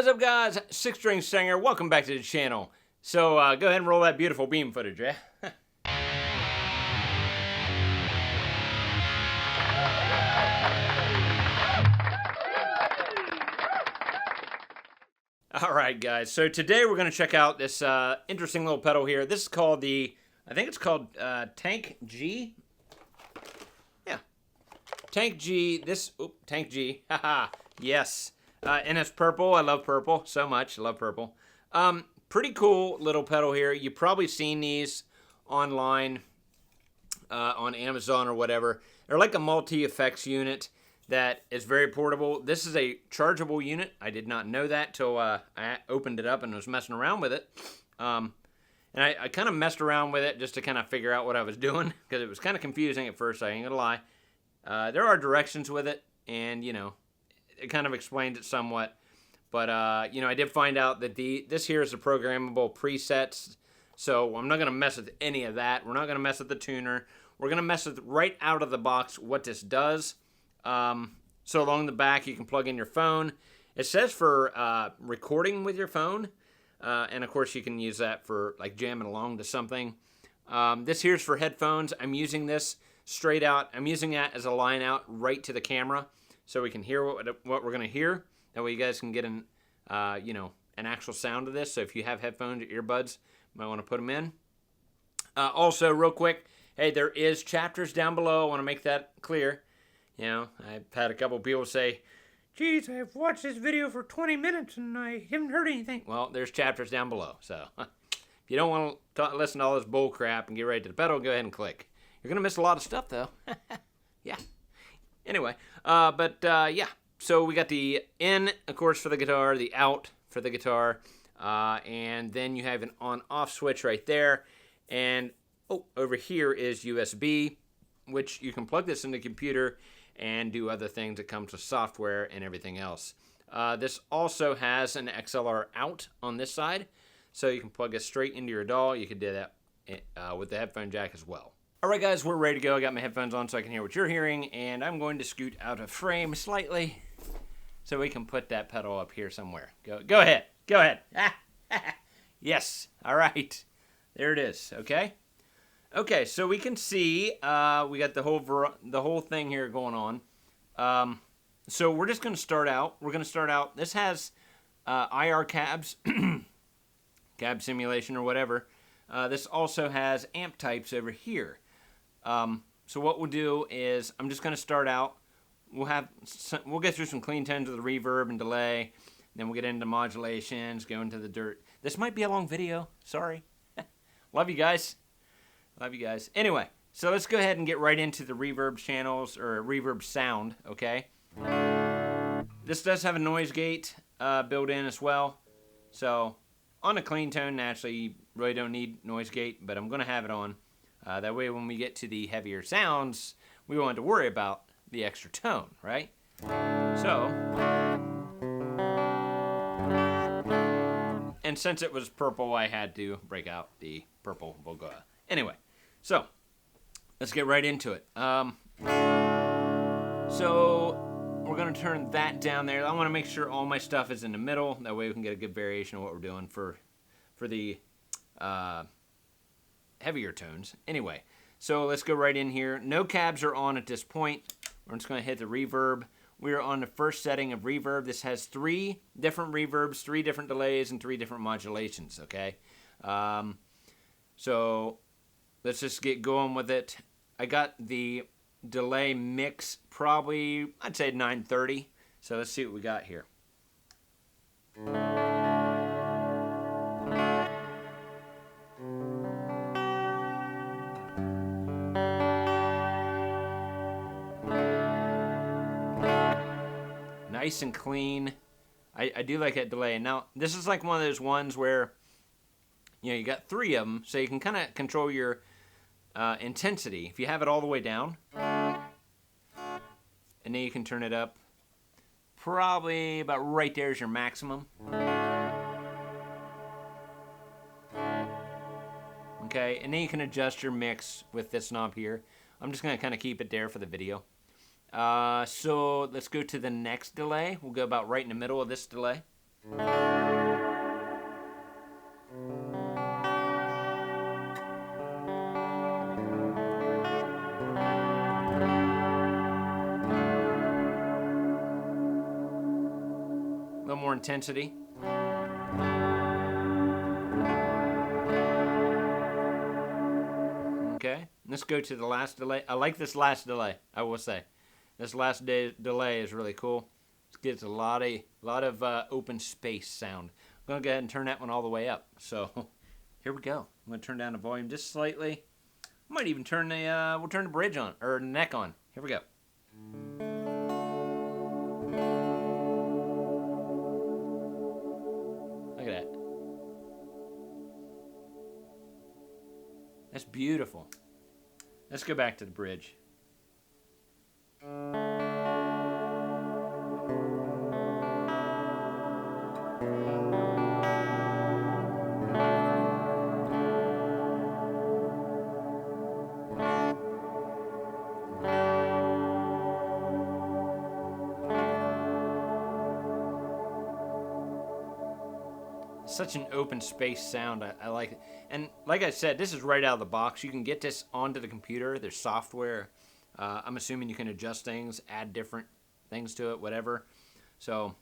up, guys? Six String Singer, welcome back to the channel. So, go ahead and roll that beautiful beam footage, yeah? Alright, guys, so today we're going to check out this interesting little pedal here. This is called I think it's called Tank G. Yeah. Tank G, Tank G, haha, yes. And it's purple. I love purple so much. I love purple. Pretty cool little pedal here. You've probably seen these online on Amazon or whatever. They're like a multi-effects unit that is very portable. This is a chargeable unit. I did not know that till I opened it up and was messing around with it. And I kind of messed around with it just to kind of figure out what I was doing because it was kind of confusing at first, I ain't gonna lie. There are directions with it, and, you know, it kind of explains it somewhat, but you know, I did find out that this here is the programmable presets, so I'm not gonna mess with any of that. We're not gonna mess with the tuner. We're gonna mess with right out of the box what this does. So along the back, you can plug in your phone. It says for recording with your phone, and of course you can use that for like jamming along to something. This here's for headphones. I'm using this straight out. I'm using that as a line out right to the camera, so we can hear what we're going to hear. That way you guys can get an actual sound of this. So if you have headphones or earbuds, you might want to put them in. Also, real quick, hey, there is chapters down below. I want to make that clear. You know, I've had a couple people say, geez, I've watched this video for 20 minutes and I haven't heard anything. Well, there's chapters down below. So if you don't want to listen to all this bull crap and get right to the pedal, go ahead and click. You're going to miss a lot of stuff, though. Yeah. Anyway, yeah, so we got the in, of course, for the guitar, the out for the guitar, and then you have an on-off switch right there, and over here is USB, which you can plug this in the computer and do other things that comes with software and everything else. This also has an XLR out on this side, so you can plug it straight into your DAW. You can do that with the headphone jack as well. Alright guys, we're ready to go. I got my headphones on so I can hear what you're hearing, and I'm going to scoot out of frame slightly so we can put that pedal up here somewhere. Go ahead. Go ahead. Yes. Alright. There it is. Okay? Okay, so we can see we got the whole thing here going on. So we're just going to start out. We're going to start out. This has IR cabs, cab simulation or whatever. This also has amp types over here. So what we'll do is I'm just going to start out. We'll get through some clean tones of the reverb and delay. Then we'll get into modulations, go into the dirt. This might be a long video. Sorry. Love you guys. Love you guys. Anyway, so let's go ahead and get right into the reverb channels or reverb sound, okay? This does have a noise gate built in as well. So on a clean tone, naturally, you really don't need noise gate, but I'm going to have it on. That way when we get to the heavier sounds, we won't have to worry about the extra tone, right? So, and since it was purple, I had to break out the purple Volga. Anyway, so let's get right into it. So we're going to turn that down there. I want to make sure all my stuff is in the middle. That way we can get a good variation of what we're doing for the heavier tones. Anyway, so let's go right in here. No cabs are on at this point. We're just going to hit the reverb. We're on the first setting of reverb. This has 3 different reverbs, 3 different delays, and 3 different modulations, okay? So let's just get going with it. I got the delay mix probably, I'd say 930. So let's see what we got here. Nice and clean. I do like that delay. Now, this is like one of those ones where, you know, you got 3 of them, so you can kind of control your intensity. If you have it all the way down, and then you can turn it up, probably about right there is your maximum. Okay, and then you can adjust your mix with this knob here. I'm just going to kind of keep it there for the video. So let's go to the next delay. We'll go about right in the middle of this delay. A little more intensity. Okay, let's go to the last delay. I like this last delay, I will say. This last delay is really cool. It gets a lot of open space sound. I'm going to go ahead and turn that one all the way up. So here we go. I'm going to turn down the volume just slightly. I might even turn we'll turn the bridge on, or the neck on. Here we go. Look at that. That's beautiful. Let's go back to the bridge. Such an open space sound. I like it. And like I said, this is right out of the box. You can get this onto the computer. There's software. I'm assuming you can adjust things, add different things to it, whatever. So,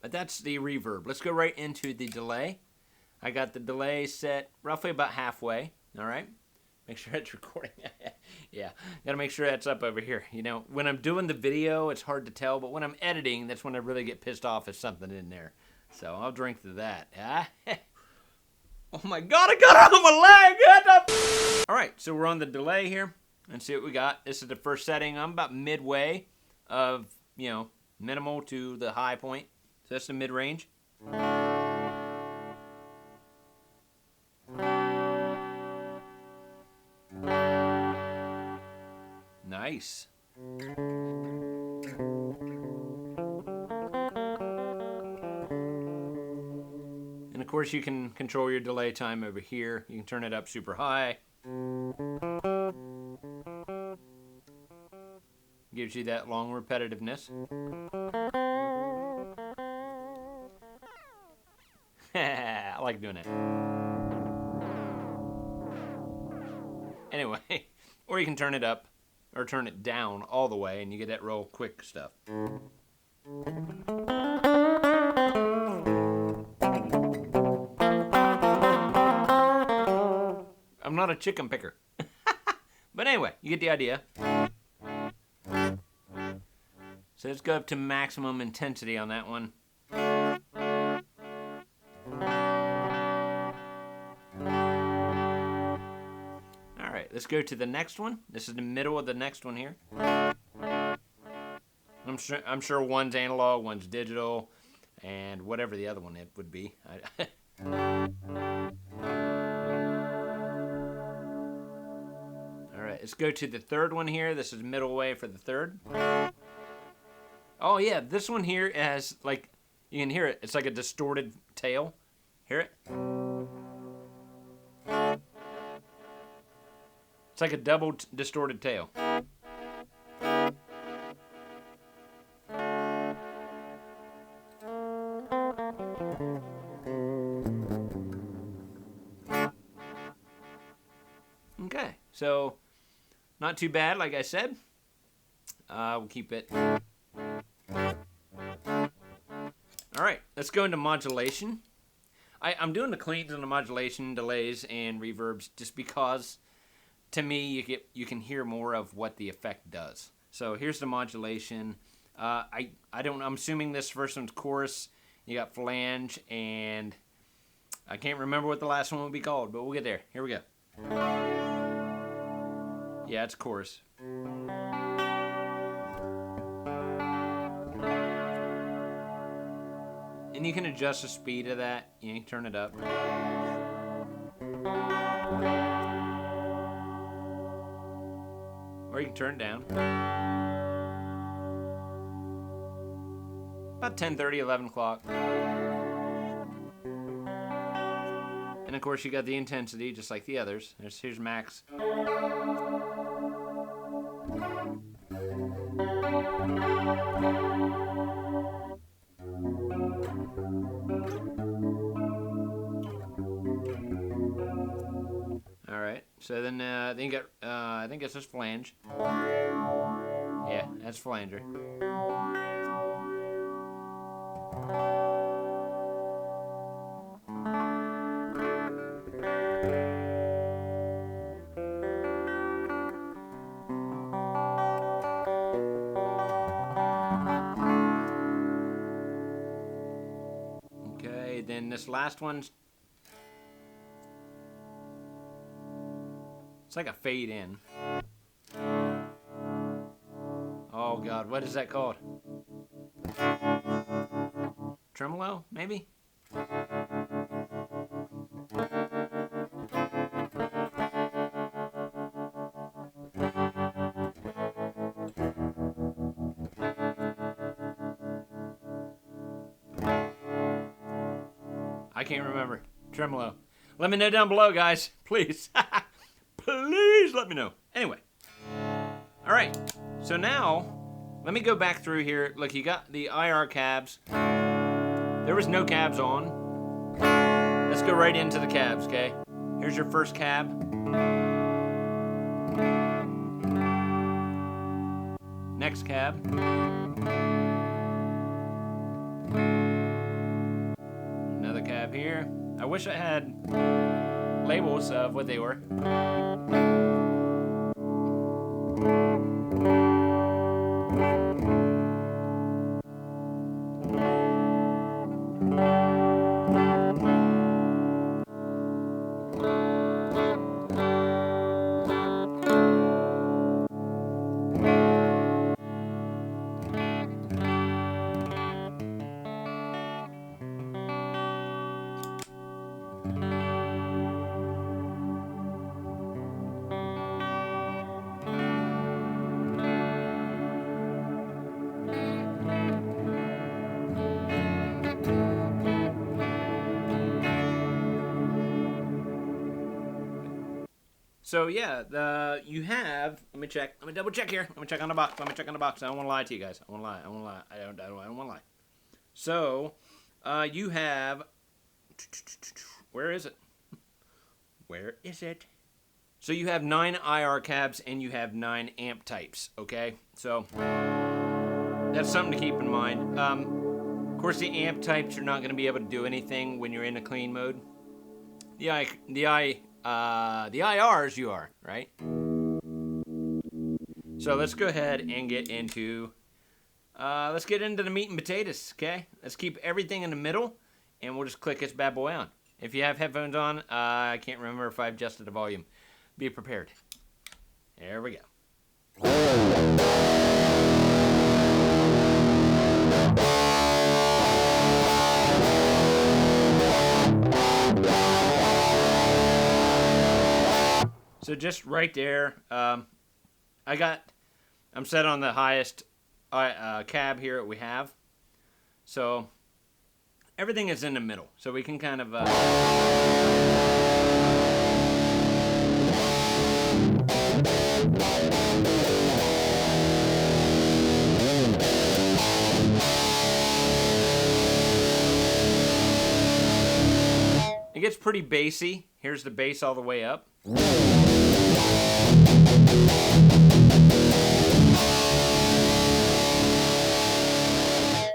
but that's the reverb. Let's go right into the delay. I got the delay set roughly about halfway. All right. Make sure it's recording. Yeah, got to make sure that's up over here. You know, when I'm doing the video, it's hard to tell, but when I'm editing, that's when I really get pissed off if something in there. So I'll drink to that. Oh my God, I got it on my leg. All right, so we're on the delay here. Let's see what we got. This is the first setting. I'm about midway of, you know, minimal to the high point. So that's the mid-range. Nice. And of course you can control your delay time over here. You can turn it up super high. Gives you that long repetitiveness. I like doing it. Anyway, or you can turn it up or turn it down all the way and you get that real quick stuff. I'm not a chicken picker. But anyway, you get the idea. So let's go up to maximum intensity on that one. Alright, let's go to the next one. This is the middle of the next one here. I'm sure one's analog, one's digital, and whatever the other one it would be. Alright, let's go to the third one here. This is middle way for the third. Oh yeah, this one here has, like, you can hear it. It's like a distorted tail. Hear it? It's like a double distorted tail. Okay, so not too bad, like I said. We'll keep it. Alright, let's go into modulation. I'm doing the cleans and the modulation, delays, and reverbs just because, to me, you can hear more of what the effect does. So here's the modulation. I'm assuming this first one's chorus. You got flange, and I can't remember what the last one would be called, but we'll get there. Here we go. Yeah, it's chorus. And you can adjust the speed of that. You can turn it up. Or you can turn it down. About 10:30, 11 o'clock. And of course you got the intensity just like the others. Here's max. All right. So then you got I think it's this flange. Yeah, that's flanger. Okay, then this last one's, it's like a fade in. Oh God, what is that called? Tremolo, maybe? I can't remember. Tremolo. Let me know down below, guys. Please. Please let me know. Anyway. All right. So now, let me go back through here. Look, you got the IR cabs. There was no cabs on. Let's go right into the cabs, okay? Here's your first cab. Next cab. Another cab here. I wish I had labels of what they were. So yeah, you have. Let me check. Let me double check here. Let me check on the box. Let me check on the box. I don't want to lie to you guys. I don't want to lie. I don't want to lie. So, you have. Where is it? Where is it? So you have 9 IR cabs and you have 9 amp types. Okay, so that's something to keep in mind. Of course, the amp types you're not going to be able to do anything when you're in a clean mode. The IRs you are, right? So let's go ahead and get into the meat and potatoes, okay? Let's keep everything in the middle, and we'll just click this bad boy on. If you have headphones on, I can't remember if I adjusted the volume. Be prepared. There we go. So just right there, I'm set on the highest cab here that we have. So everything is in the middle. So we can kind of... It gets pretty bassy. Here's the bass all the way up.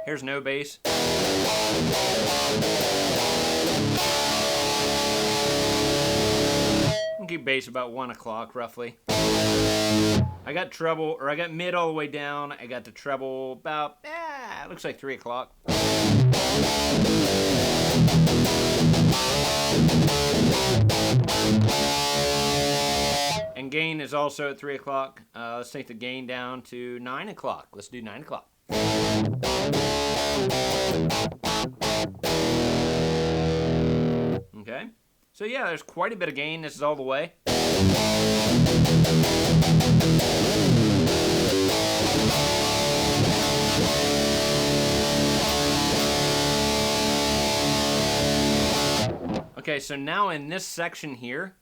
Here's no bass. I'll keep bass about 1 o'clock roughly. I got treble, or I got mid all the way down. I got the treble about, it looks like 3 o'clock. And gain is also at 3 o'clock. Let's take the gain down to 9 o'clock. Let's do 9 o'clock. Okay. So yeah, there's quite a bit of gain. This is all the way. Okay, so now in this section here,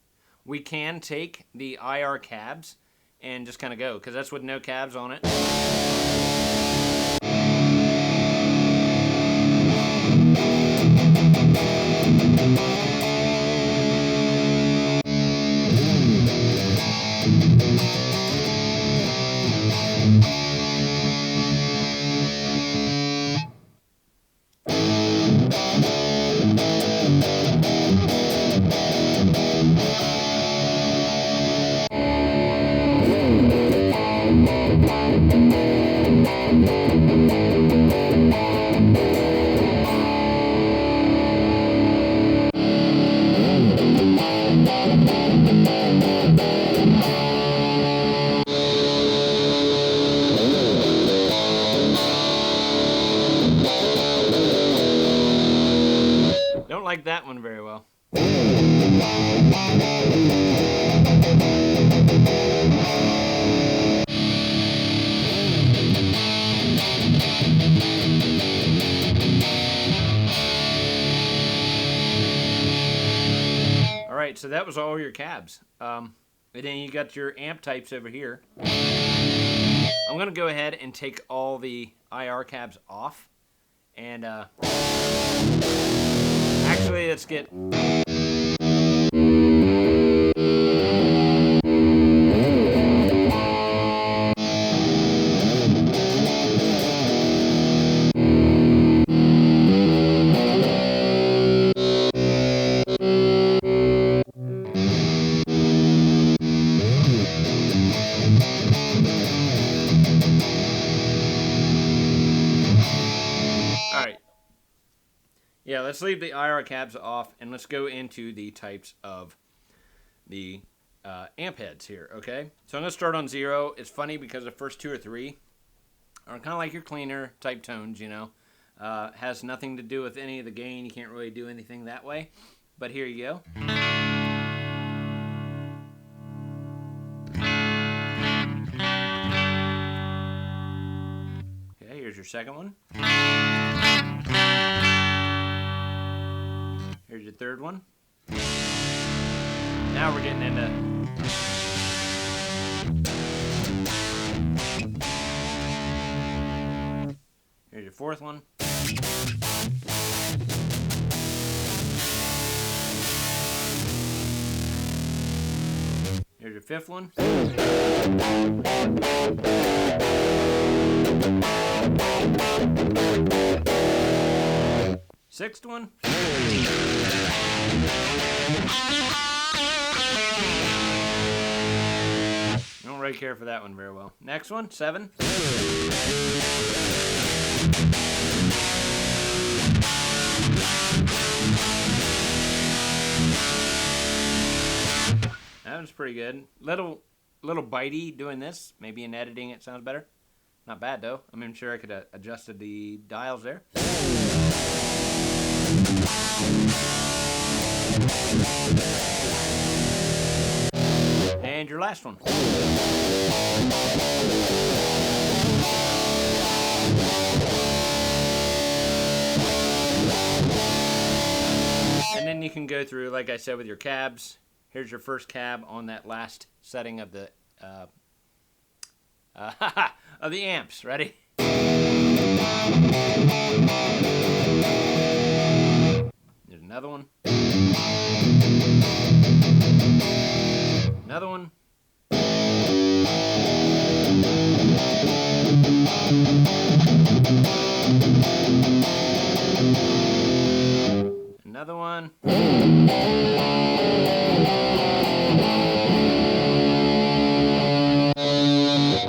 we can take the IR cabs and just kind of go, because that's with no cabs on it. Don't like that one very well. Alright, so that was all your cabs. And then you got your amp types over here. I'm going to go ahead and take all the IR cabs off. And actually, let's get... Yeah, let's leave the IR cabs off, and let's go into the types of the amp heads here, okay? So I'm going to start on 0. It's funny because the first 2 or 3 are kind of like your cleaner type tones, you know. Has nothing to do with any of the gain. You can't really do anything that way. But here you go. Okay, here's your second one. Here's your third one. Now we're getting into... Here's your fourth one. Here's your fifth one. Sixth one. I don't really care for that one very well. Next one, 7. That one's pretty good. Little bitey doing this. Maybe in editing it sounds better. Not bad though. I mean, I'm sure I could have adjusted the dials there. And your last one. And then you can go through, like I said, with your cabs. Here's your first cab on that last setting of the of the amps. Ready? There's another one. Another one. Another one.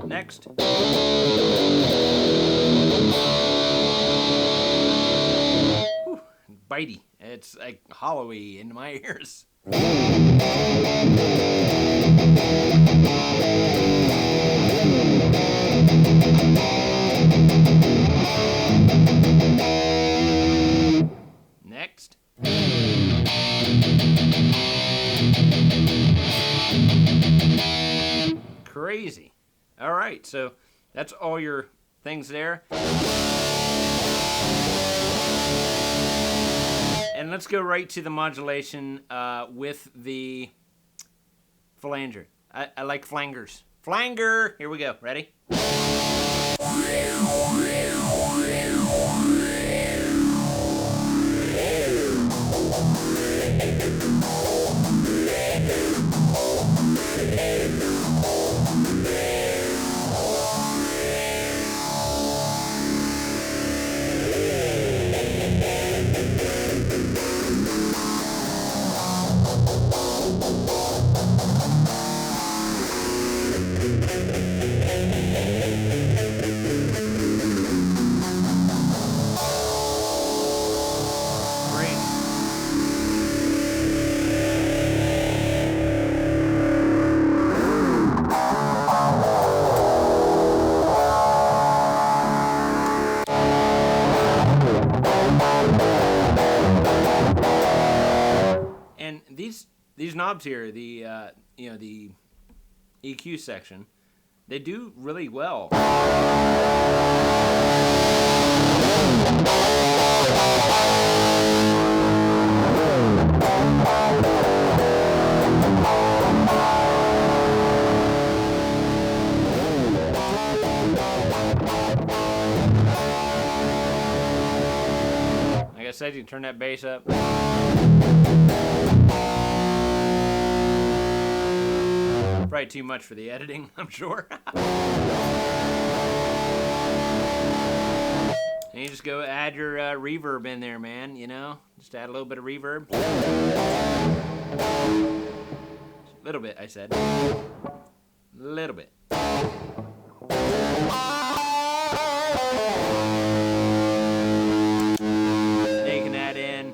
Next. Whew, bitey. It's like hollowy into my ears. Next. Crazy. All right, so that's all your things there. And let's go right to the modulation with the flanger. I like flangers. Flanger! Here we go. Ready? these knobs here, the you know, the EQ section, they do really well. Like I said, you can turn that bass up. Probably too much for the editing, I'm sure. And you just go add your reverb in there, man, you know? Just add a little bit of reverb. A little bit, I said. A little bit. Then you can add in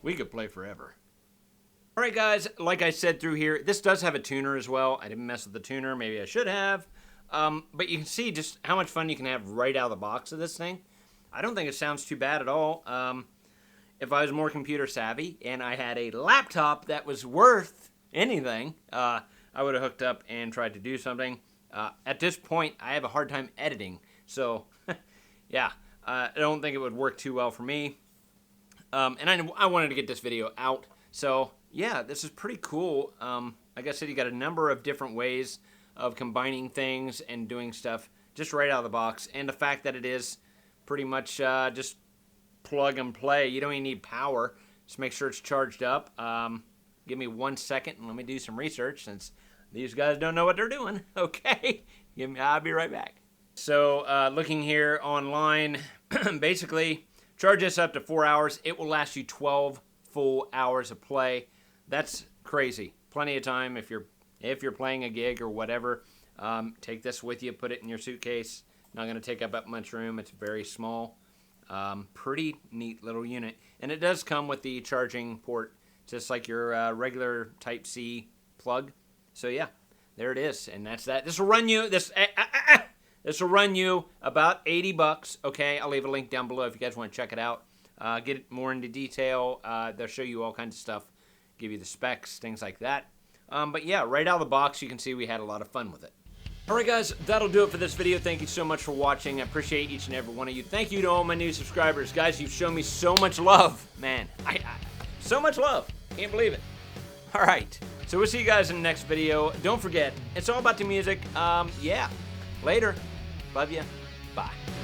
we could play forever. All right, guys, like I said through here, this does have a tuner as well. I didn't mess with the tuner. Maybe I should have. But you can see just how much fun you can have right out of the box of this thing. I don't think it sounds too bad at all. If I was more computer savvy and I had a laptop that was worth anything, I would have hooked up and tried to do something. At this point, I have a hard time editing. So, yeah, I don't think it would work too well for me. And I wanted to get this video out. So, yeah, this is pretty cool. Like I said, you got a number of different ways of combining things and doing stuff just right out of the box. And the fact that it is pretty much just plug and play. You don't even need power. Just make sure it's charged up. Give me 1 second and let me do some research since these guys don't know what they're doing. Okay, I'll be right back. So, looking here online, basically, charge this up to 4 hours. It will last you 12 full hours of play. That's crazy. Plenty of time if you're playing a gig or whatever. Take this with you. Put it in your suitcase. Not going to take up that much room. It's very small. Pretty neat little unit. And it does come with the charging port, just like your regular Type-C plug. So yeah, there it is. And that's that. This will run you This will run you about $80, okay? I'll leave a link down below if you guys want to check it out. Get it more into detail. They'll show you all kinds of stuff, give you the specs, things like that. But yeah, right out of the box, you can see we had a lot of fun with it. All right, guys, that'll do it for this video. Thank you so much for watching. I appreciate each and every one of you. Thank you to all my new subscribers. Guys, you've shown me so much love, man. So much love. Can't believe it. All right, so we'll see you guys in the next video. Don't forget, it's all about the music. Yeah, later. Love you. Bye.